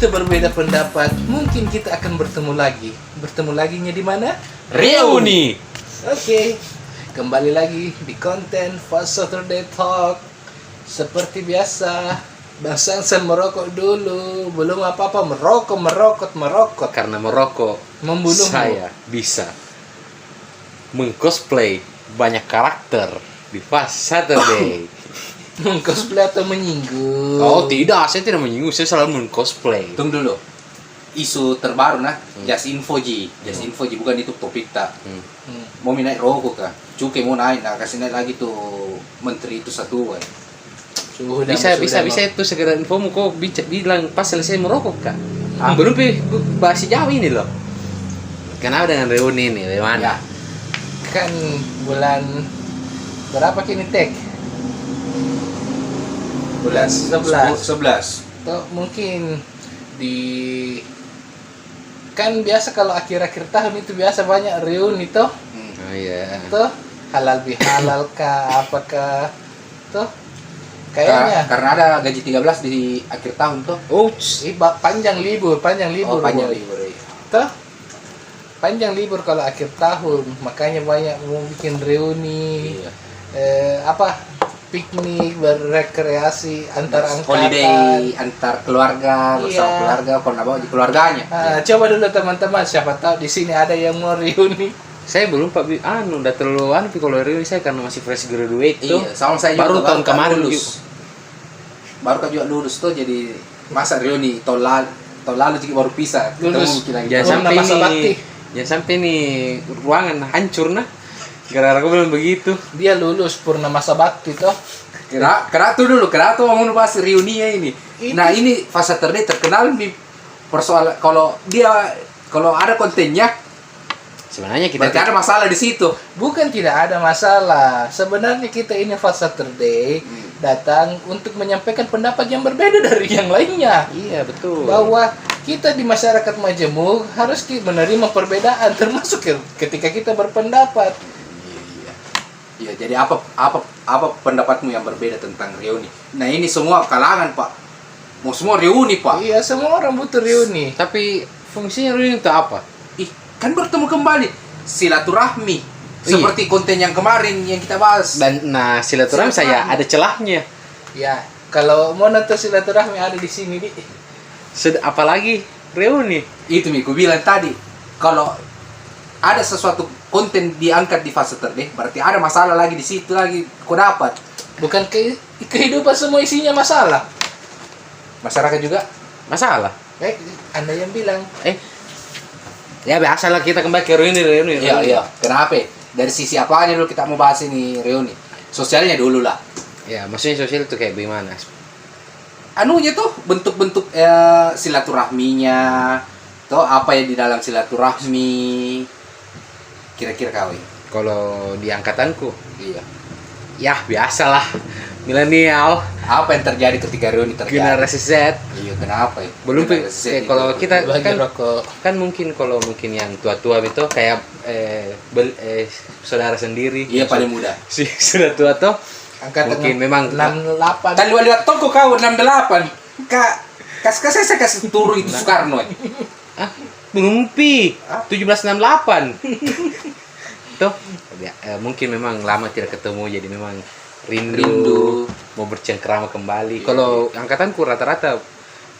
kita berbeda pendapat, mungkin kita akan bertemu lagi. Bertemu laginya di mana? Reuni. Oke, kembali lagi di konten Fast Saturday Talk. Seperti biasa, Bang Sansan merokok dulu. Belum apa-apa, merokok. Karena merokok, Membunuhmu. saya bisa mengcosplay banyak karakter di Fast Saturday. Cosplay atau menyinggung? Oh tidak, saya tidak menyinggung, saya selalu mengcosplay. Tunggu dulu. Isu terbaru nah, Just Info Ji, bukan itu topik tak. Mau naik rokok kah? Cukai mau naik, nah kasih naik lagi tuh menteri itu satu. Bisa itu segera infomu kok bilang pas selesai merokok kak. Belum bahas jauh ini loh. Kenapa dengan reuni ini? Bagaimana? Ya, kan bulan berapa kini tek? Bulan 11. Tuh mungkin di kan biasa kalau akhir-akhir tahun itu biasa banyak reuni toh. Oh iya. Tuh halal bihalal kah apakah tuh kayaknya Karena ada gaji 13 di akhir tahun tuh. Oh, panjang libur Oh, panjang boy. libur. Iya. Tuh panjang libur kalau akhir tahun, makanya banyak mau bikin reuni. Iya. Piknik, berrekreasi antar angkatan. Holiday antar keluarga, bersama Iya. keluarga, kalau bawa di keluarganya. Coba dulu teman-teman, siapa tahu di sini ada yang mau reuni. saya belum Pak udah terlalu tapi kalau reuni saya karena masih fresh graduate tuh. Iya, sama saya baru juga tahun kemarin lulus. Baru kan juga lulus tuh, jadi masa reuni tahun lalu juga baru pisah. Lulus. Jangan Oh, masa bakti. sampai nih ruangan hancur nah. Gara-gara gue bilang begitu. Dia lulus purnama bakti toh. Kera tuh mau bahas reuninya ini. Ini. Nah ini Fast Saturday terkenal di persoalan kalau ada kontennya Sebenarnya kita berarti ada masalah di situ. Bukan tidak ada masalah. Sebenarnya kita ini Fast Saturday datang untuk menyampaikan pendapat yang berbeda dari yang lainnya. Iya betul. Bahwa kita di masyarakat majemuk harus menerima perbedaan, termasuk ketika kita berpendapat. Iya, jadi apa pendapatmu yang berbeda tentang reuni? Nah ini semua kalangan Pak, mau semua reuni Pak. Iya, semua orang butuh reuni. Tapi fungsinya reuni itu apa? Ih, kan bertemu kembali, silaturahmi. Seperti konten yang kemarin yang kita bahas. Dan silaturahmi saya ada celahnya. Ya, kalau mau nonton silaturahmi ada di sini di. Apalagi reuni. Itu Mi, ku bilang tadi, kalau ada sesuatu konten diangkat di Fast Saturday, berarti ada masalah lagi di situ lagi. Kau dapat. Bukan kehidupan semua isinya masalah. Masyarakat juga. Masalah. Anda yang bilang. Ya biasalah kita kembali ke reuni. Iya. Kenapa? Dari sisi apanya dulu kita mau bahas ini reuni? Sosialnya dulu lah. Ya, maksudnya sosial itu kayak gimana? Anunya tuh bentuk-bentuk silaturahminya, tuh apa yang di dalam silaturahmi, kira-kira kau. Kalau di angkatanku, Iya. ya biasalah milenial, Apa yang terjadi ketika reuni terjadi? generasi Z. Iya, kenapa ya? Belum Generasi Z itu. kalau kita Bagi kan rokok. kan mungkin yang tua-tua itu kayak saudara sendiri. Iya paling muda. Si sudah tua tuh Angkatan mungkin memang 68. Dan lihat toko kau 68. Saya kasih turu itu Soekarno. mengumpi 1768. Tuh mungkin memang lama tidak ketemu jadi memang rindu. Mau bercengkrama kembali. Kalau angkatanku rata-rata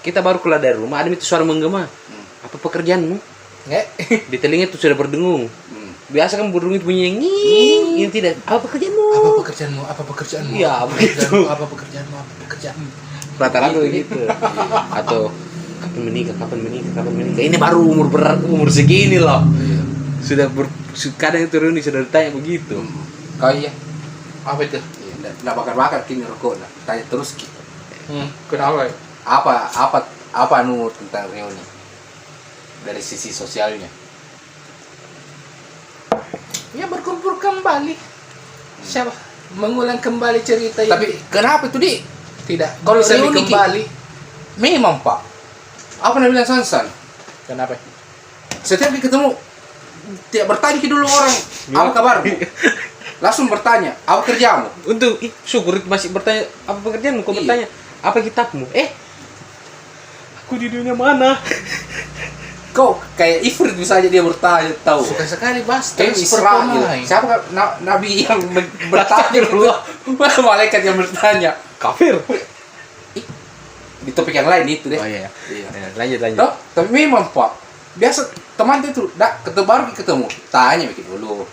kita baru keluar dari rumah ada itu suara menggema. Apa pekerjaanmu? Di telinga itu sudah berdengung. Biasa kan berdengung itu bunyi ini tidak. Apa pekerjaanmu? Apa pekerjaanmu? Iya, begitu. Apa pekerjaanmu? Rata-rata begitu. Atau kapan menikah? Ini baru umur segini loh. Sudah kadang itu reuni sudah ditanya begitu. Kau iya. Apa itu? Nggak bakar-bakar kini rokok. Tanya terus. Kenapa? Apa anu tentang reuni dari sisi sosialnya? Ya berkumpul kembali. Siapa? Mengulang kembali cerita yang Tapi kenapa itu di? tidak Kalau bisa reuni kembali. Memang Pak. Apa yang bilang Sansan? Kenapa? Setiap kali ketemu tidak bertanya ke dulu orang apa kabarmu, langsung bertanya apa kerjamu. Syukur masih bertanya apa pekerjaanmu, kau Iya. bertanya apa kitabmu. Aku Aku di dunia mana? Kau kayak Ifrit bisa aja dia bertanya, tahu? Suka sekali bahas Kayak transfer Israel. pemain. Siapa kan nabi yang bertanya gitu? Malaikat yang bertanya. Kafir. Di topik yang lain itu deh. Oh iya. Iya. Ya, lanjut. Toh, tapi memang Pak, biasa teman itu ketemu baru ketemu, tanya begitu dulu.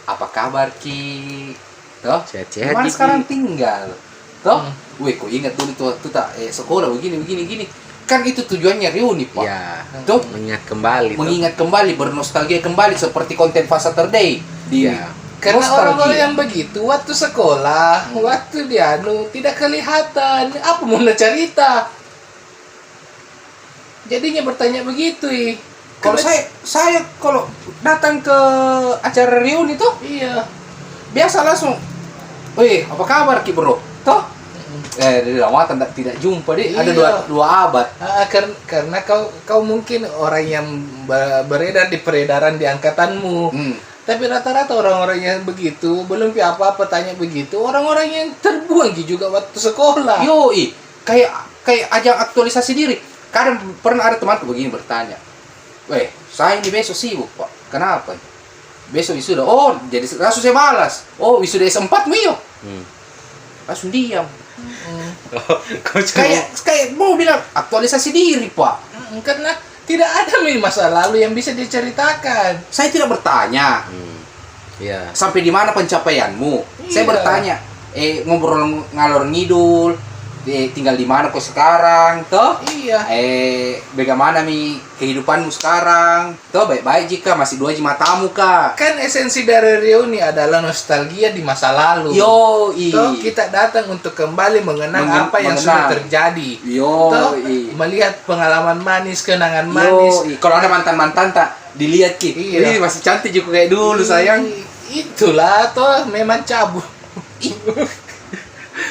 Apa kabar Ki? Toh, Sehat-sehat, mana Ki. sekarang tinggal? Toh, weh kok ingat dulu tuh tak sekolah begini. Kan itu tujuannya reuni Pak. Ya. Tuh, Mengingat kembali. mengingat kembali, bernostalgia kembali seperti konten Fast Saturday di Ya. Karena nostalgia. orang-orang yang begitu waktu sekolah, waktu dia tidak kelihatan. Apa mau nak cerita? Jadinya bertanya begitu, Kalau saya kalau datang ke acara reuni tuh iya. biasa langsung, weh apa kabar Ki bro? Toh, dari lama tidak jumpa deh. Ada Iya. dua abad. Karena kau mungkin orang yang beredar di peredaran di angkatanmu. Tapi rata-rata orang-orang yang begitu belum apa-apa tanya begitu, orang-orang yang terbuang juga waktu sekolah. Yoi, kayak ajang aktualisasi diri. Kadang pernah ada temanku begini bertanya, weh saya ini besok sibuk Pak, kenapa? Besok wisuda. Oh, jadi langsung saya balas. Oh, wisuda S4 Mio. Langsung diam. Kayak mau bilang aktualisasi diri Pak. Karena tidak ada masa lalu yang bisa diceritakan. Saya tidak bertanya Iya. sampai di mana pencapaianmu. Saya Iya. bertanya, ngobrol ngalor ngidul, tinggal di mana kok sekarang, toh? Iya. Bagaimana kehidupanmu sekarang? Toh baik-baik jika masih 2 matamu kah? Kan esensi dari reuni adalah nostalgia di masa lalu. Yoi. Toh kita datang untuk kembali mengenang apa yang sudah terjadi. Toh melihat pengalaman manis, kenangan manis. Kalau ada mantan-mantan tak dilihat Ki. Iya. Wih, masih cantik juga kayak dulu sayang. Itulah toh memang cabut.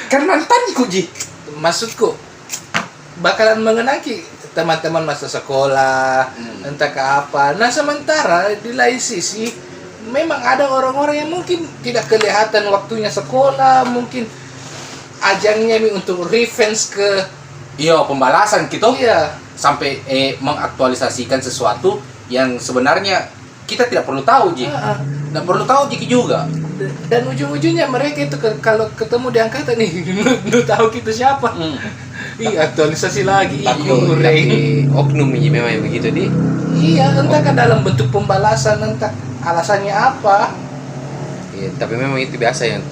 Kan mantanku Ji. Maksudku bakalan mengenang teman-teman masa sekolah, entah ke apa. Nah sementara di lain sisi memang ada orang-orang yang mungkin tidak kelihatan waktunya sekolah, mungkin ajangnya untuk revenge ke Iya, pembalasan gitu. iya. Sampai mengaktualisasikan sesuatu yang sebenarnya kita tidak perlu tahu Ji. Tidak perlu tahu Ji juga. Dan ujung-ujungnya mereka itu kalau ketemu di angkatan nih, lu tahu kita siapa? Iya, aktualisasi lagi. Tapi Iya, oknum ini memang yang begitu di. iya, entah kan dalam bentuk pembalasan, entah alasannya apa. Ya, tapi memang itu biasa yang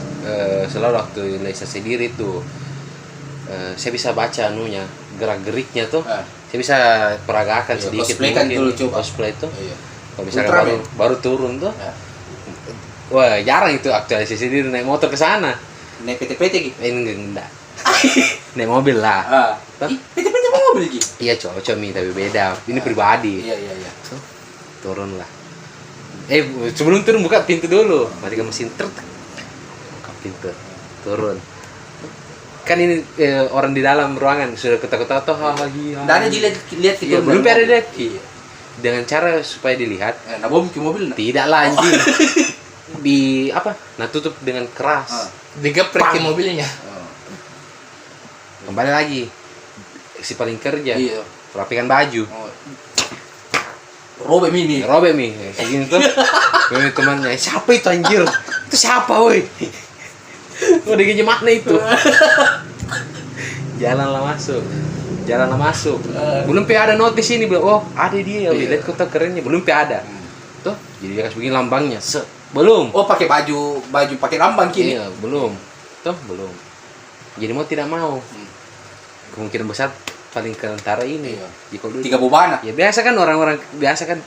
selalu waktu realisasi diri itu saya bisa baca anunya, gerak-geriknya tuh. Saya bisa peragakan Iya, sedikit cosplay kan dulu coba. cosplay itu. Iya. Kalau misalkan Ultraman. baru turun tuh. Ya. Wah, jarang itu aktualisasi diri naik motor ke sana. Naik PT-PT Ki. Enggak. Naik mobil lah. PT-PT mau mobil Ki. Iya cocok nih tapi beda. Ini pribadi. Iya. Turun lah. Sebelum turun buka pintu dulu. Matikan mesin buka pintu. Turun. Kan ini orang di dalam ruangan sudah ketakutan toh lagi. Dan ada lihat Iya, belum ada lihat. Dengan cara supaya dilihat. Nah, bom ke mobil. Tidak lah anjing. Di apa? Nah tutup dengan keras. Digeprek ke mobilnya. Kembali lagi. Si paling kerja. Iya. Rapikan baju. Robek mini. Robek nih, segini tuh. Memang temannya, siapa itu anjir? Itu siapa woi? Udah gaji mana itu? Jalanlah masuk. Belum ada notis ini, oh ada dia, lihat kota kerennya, belum ada. Tuh, jadi dia kasih begini lambangnya, belum. Oh, pakai baju pakai lambang kini. Iya, belum. Tuh, belum. Jadi mau tidak mau. Kemungkinan besar paling ke antara ini. Iya. Jika dulu. 3 bobana. Ya biasa kan orang-orang biasa kan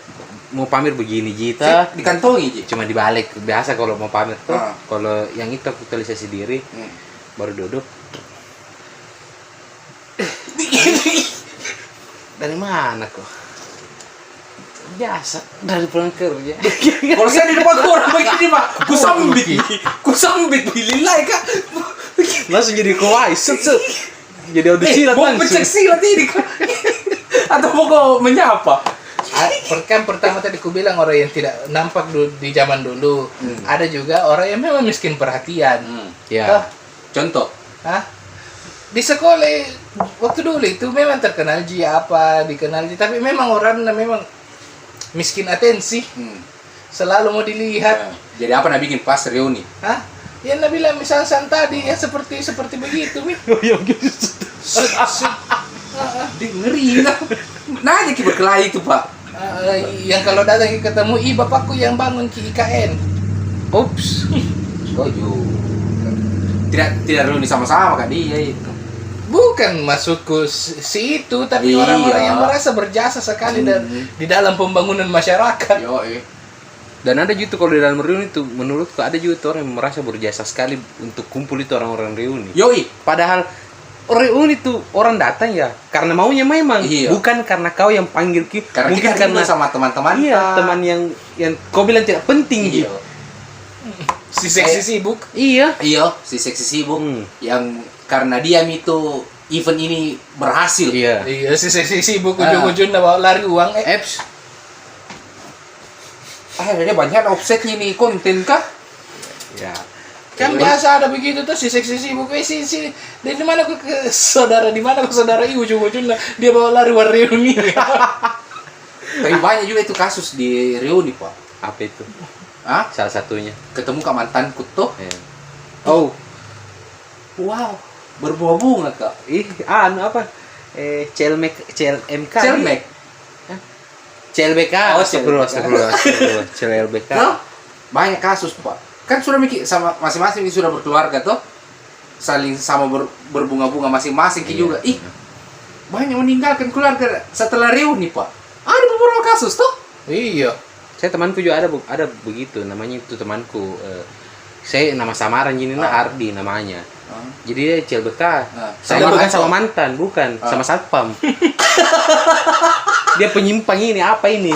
mau pamer begini Jita. Dikantongi Ji. Cuma dibalik biasa kalau mau pamer tuh. Ah. Kalau yang itu aktualisasi diri baru duduk. Dari mana kok? Biasa dari pulang kerja. Kalau saya di depan orang begini Pak, kusambit bililai Kak. Langsung jadi kawaii, set. Jadi audisi silat mau langsung. pencet silat ini Kak. Atau mau kau menyapa? Kan pertama tadi ku bilang orang yang tidak nampak di zaman dulu. Ada juga orang yang memang miskin perhatian. Ya. Toh, Contoh. Hah? di sekolah waktu dulu itu memang terkenal Ji apa dikenal Ji, tapi memang orangnya memang miskin atensi, selalu mau dilihat. Jadi apa nak bikin pas reuni? Hah? Ya nak bilang misalnya tadi ya seperti begitu mi. Ngeri lah. Nah, jadi berkelahi itu pak. Yang kalau datang ketemu bapakku yang bangun ki IKN. Ups. Setuju. Tidak reuni sama-sama kan dia itu. Bukan maksudku si itu, tapi Iya. orang-orang yang merasa berjasa sekali di dalam pembangunan masyarakat. Yo, Dan ada juga kalau di dalam reuni itu menurutku ada juga tuh orang yang merasa berjasa sekali untuk kumpul itu orang-orang reuni. Yoi. Padahal reuni itu orang datang ya karena maunya memang, Iya. bukan karena kau yang panggil Karena mungkin kita karena sama teman-teman. iya teman yang kau bilang tidak penting Iya. gitu. Si seksi sibuk. Iya. Iya, si seksi sibuk Hmm. yang karena dia itu event ini berhasil. Iya. Iya, si seksi sibuk ujung-ujungnya bawa lari uang. Apps. Akhirnya banyak offsetnya nih konten kah? Ya. Kan biasa ada begitu tuh si seksi sibuk. Si dari mana ke saudara, di mana ke saudara ujung-ujungnya dia bawa lari war reuni. Tapi banyak juga itu kasus di reuni pak. Apa itu? Hah? Salah satunya. Ketemu kak mantanku tuh. Iya. Oh, Wow, berbunga-bunga kak. apa? CLMK. Celmek. CLBK. Oh, Astagfirullah. CLBK. Tuh, banyak kasus pak. Kan sudah mikir sama masing-masing sudah berkeluarga tuh. Saling sama berbunga-bunga masing-masing Iya. juga. Ih, banyak meninggalkan keluarga setelah reuni pak. Ada beberapa kasus tuh. Iya. Saya temanku juga ada begitu, namanya itu temanku. Saya nama samaran gini Ardi namanya. Jadi dia CLBK. Saya bukan sama mantan, bukan sama satpam. Dia penyimpang ini, apa ini?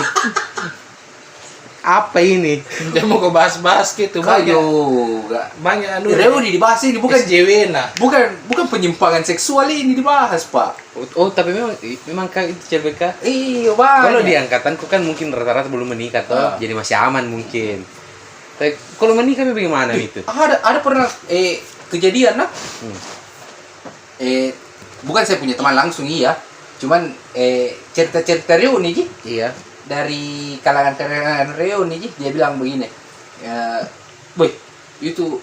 Apa ini? Dia mau ke bahas-bahas gitu banyak. Banyak anu. Reuni dibahas ini bukan SJW nah. bukan penyimpangan seksual ini dibahas pak. Oh, tapi memang kak itu CLBK. Iya banyak. Kalau di angkatanku kan mungkin rata-rata belum menikah toh, jadi masih aman mungkin. Tapi kalau menikah bagaimana itu? Ada pernah kejadian nah. Bukan saya punya teman langsung iya. Cuman cerita-cerita reuni Ji. Iya. Dari kalangan reuni Ji, dia bilang begini. Boy, itu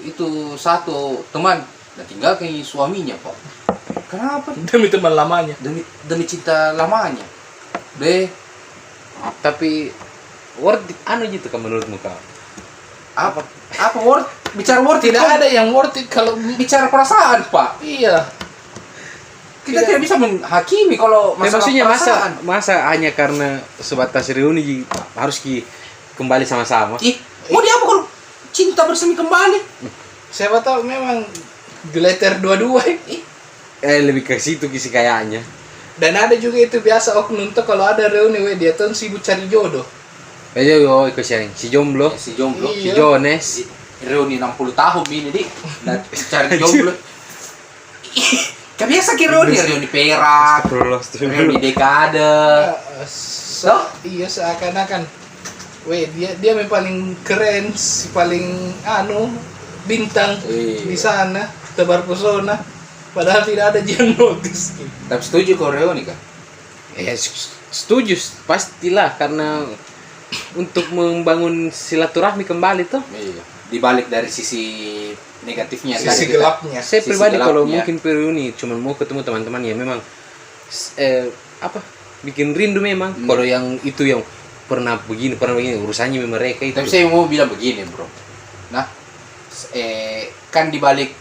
satu teman dan tinggalkan suaminya, Pak. Kenapa? Demi teman lamanya. Demi cinta lamanya. Deh, Tapi worth it, gitu kan menurutmu kau? apa bicara worth it, Tidak ada yang worth it kalau bicara perasaan, Pak. iya. Kita tidak bisa menghakimi kalau masalah Maksudnya perasaan. masa hanya karena sebatas reuni harus kembali sama-sama. Ih, mau dia apa kalau cinta bersemi kembali? Siapa tahu memang glitter dua-dua. Lebih ke situ kisi kayaknya. Dan ada juga itu biasa oknum tuh kalau ada reuni dia tuh sibuk cari jodoh. Yo ikut sharing si jomblo, Si jomblo. si Iya. Jones. Reuni 60 tahun ini, Dik. Dan cari jomblo. Kan biasa kira reuni perak, reuni dekade. Iya seakan-akan. Dia yang paling keren, si paling bintang di sana, tebar pesona. Padahal tidak ada yang notice. Tapi setuju kau reuni kan? Ya setuju pastilah karena untuk membangun silaturahmi kembali tuh. Iya. Dibalik dari sisi negatifnya Sisi tadi kita- gelapnya. Saya Sisi pribadi kalau gelapnya. mungkin reuni cuma mau ketemu teman-teman ya memang bikin rindu memang. Kalau yang itu yang pernah begini urusannya memang mereka itu. Tapi saya mau bilang begini, Bro. Nah, kan dibalik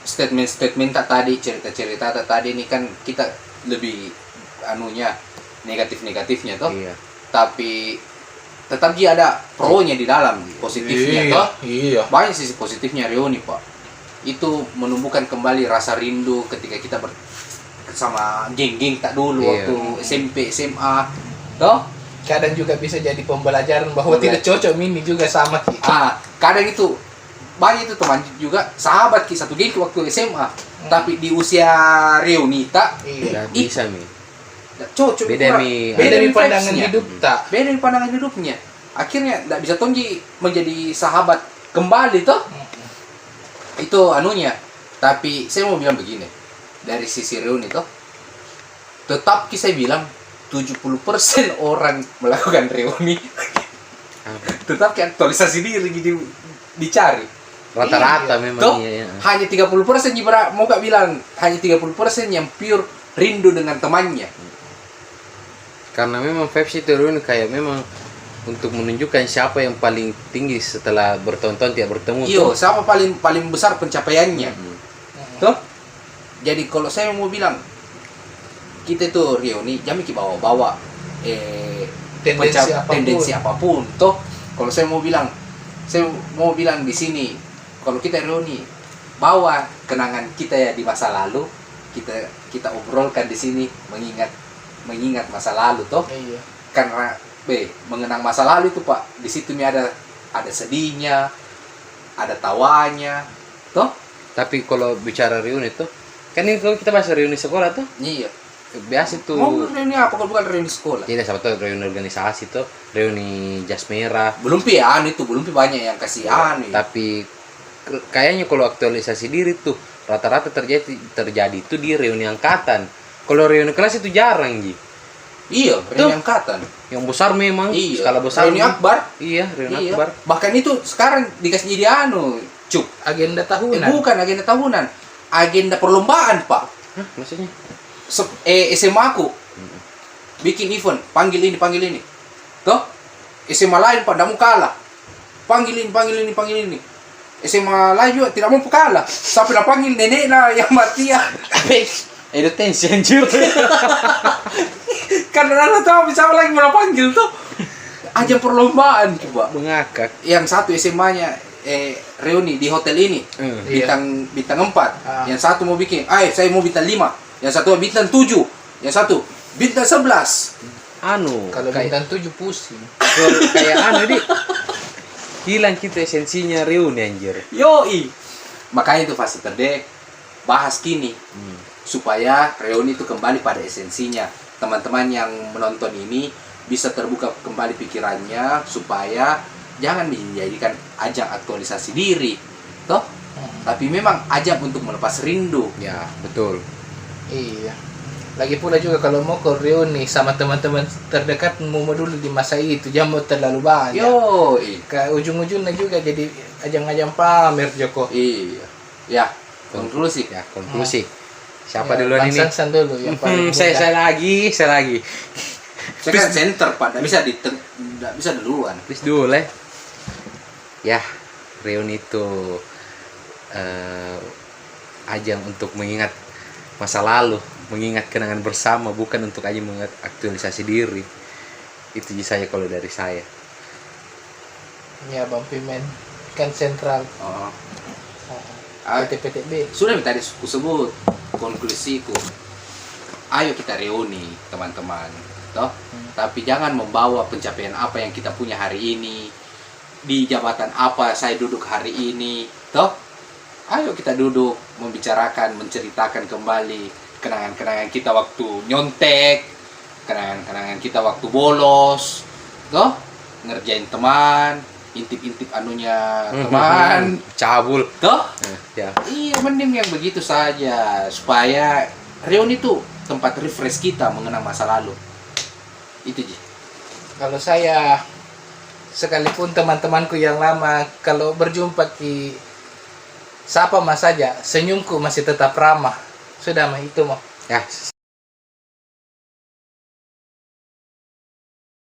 statement tadi, cerita-cerita tadi ini kan kita lebih negatifnya toh. Iya. Tapi tetap dia ada pro-nya di dalam, positifnya toh. Iya. Banyak sisi positifnya reuni, Pak. Itu menumbuhkan kembali rasa rindu ketika kita bersama geng-geng tak dulu Iya. waktu SMP, SMA. Toh? Kadang juga bisa jadi pembelajaran bahwa tidak cocok mini juga sama kita. Kadang itu banyak itu teman juga sahabat kita satu geng waktu SMA, tapi di usia reuni tak Iya. Nggak bisa mi. tak cocok. Beda kurang. mi. Beda di pandangan vibes-nya. hidup tak. Beda di pandangan hidupnya. Akhirnya tidak bisa Tonji menjadi sahabat kembali toh. Itu anunya. Tapi saya mau bilang begini. dari sisi reuni toh, tetap saya bilang 70% orang melakukan reuni. Tetap kayak aktualisasi diri gitu dicari. Rata-rata Iya. memang Toh, iya. hanya 30% mau gak bilang hanya 30% yang pure rindu dengan temannya. Karena memang Pepsi itu reuni kayak memang untuk menunjukkan siapa yang paling tinggi setelah bertahun-tahun tidak bertemu. Iyo, tuh. siapa paling besar pencapaiannya. Toh? Jadi kalau saya mau bilang kita itu reuni jangan kita bawa-bawa tendensi apapun. Toh, kalau saya mau bilang di sini kalau kita reuni bawa kenangan kita ya di masa lalu, kita obrolkan di sini mengingat masa lalu toh. Iya. Karena mengenang masa lalu itu Pak, di situ ada sedihnya, ada tawanya, toh? Tapi kalau bicara reuni tuh, kan ini kalau kita bahas reuni sekolah tuh, Iya. biasa tuh. Mau reuni apa kalau bukan reuni sekolah? Tidak sama tuh reuni organisasi tuh, reuni jas merah. Belum banyak yang kasihan. Tapi kayaknya kalau aktualisasi diri tuh rata-rata terjadi itu di reuni angkatan. Kalau reuni kelas itu jarang Ji. Iya, reuni angkatan. Yang besar memang, Iya. skala besar. Reuni akbar. Iya, reuni Iya. akbar. Bahkan itu sekarang dikasih jadi Cuk. Agenda tahunan. Bukan agenda tahunan, agenda perlombaan Pak. Hah, maksudnya? SMA aku bikin event, panggil ini. Toh? SMA lain Pak, tidak mau kalah. Panggil ini. SMA lain juga tidak mau kalah. Sampai lah panggil nenek lah yang mati ya. Itu tensi anjir. Karena anak tahu bisa lagi mau panggil tuh. Ajang perlombaan coba. Mengakak. Yang satu SMA-nya reuni di hotel ini. Bintang 4. Yang satu mau bikin, saya mau bintang 5. Yang satu bintang 7. Yang satu bintang 11. Kalau Kayak bintang 7 pusing. kayak di hilang kita esensinya reuni anjir. Yoi. Makanya itu fase terdek bahas kini supaya reuni itu kembali pada esensinya. Teman-teman yang menonton ini bisa terbuka kembali pikirannya supaya jangan dijadikan ajang aktualisasi diri, toh? Tapi memang ajang untuk melepas rindu. Ya, betul. Iya. Lagi pula juga kalau mau ke reuni sama teman-teman terdekatmu dulu di masa itu, jangan mau terlalu banyak. Yoi. Ke ujung-ujungnya juga jadi ajang-ajang pamer Joko. Iya. Ya, konklusi. Ya, konklusi. Siapa Ya, duluan Bang ini? Sansan dulu yang paling Saya muda. lagi. Saya kan center, Pak. Nggak bisa duluan. Please dulu lah. Ya, reuni itu ajang untuk mengingat masa lalu, mengingat kenangan bersama, bukan untuk aja mengingat aktualisasi diri. Itu saja kalau dari saya. Ya Bang Pimen kan sentral Oh. PTPTB. Sudah tadi aku sebut konklusiku. Ayo kita reuni teman-teman, toh. Tapi jangan membawa pencapaian apa yang kita punya hari ini, di jabatan apa saya duduk hari ini, toh. Ayo kita duduk membicarakan, menceritakan kembali kenangan-kenangan kita waktu nyontek, kenangan-kenangan kita waktu bolos, toh. Ngerjain teman, intip-intip anunya teman, Cabul. toh. Ya. Iya, mending yang begitu saja supaya reuni itu tempat refresh kita mengenang masa lalu. Itu Ji. Kalau saya sekalipun teman-temanku yang lama kalau berjumpa di sapa mas saja, senyumku masih tetap ramah. Sudah mah itu mah. Ya,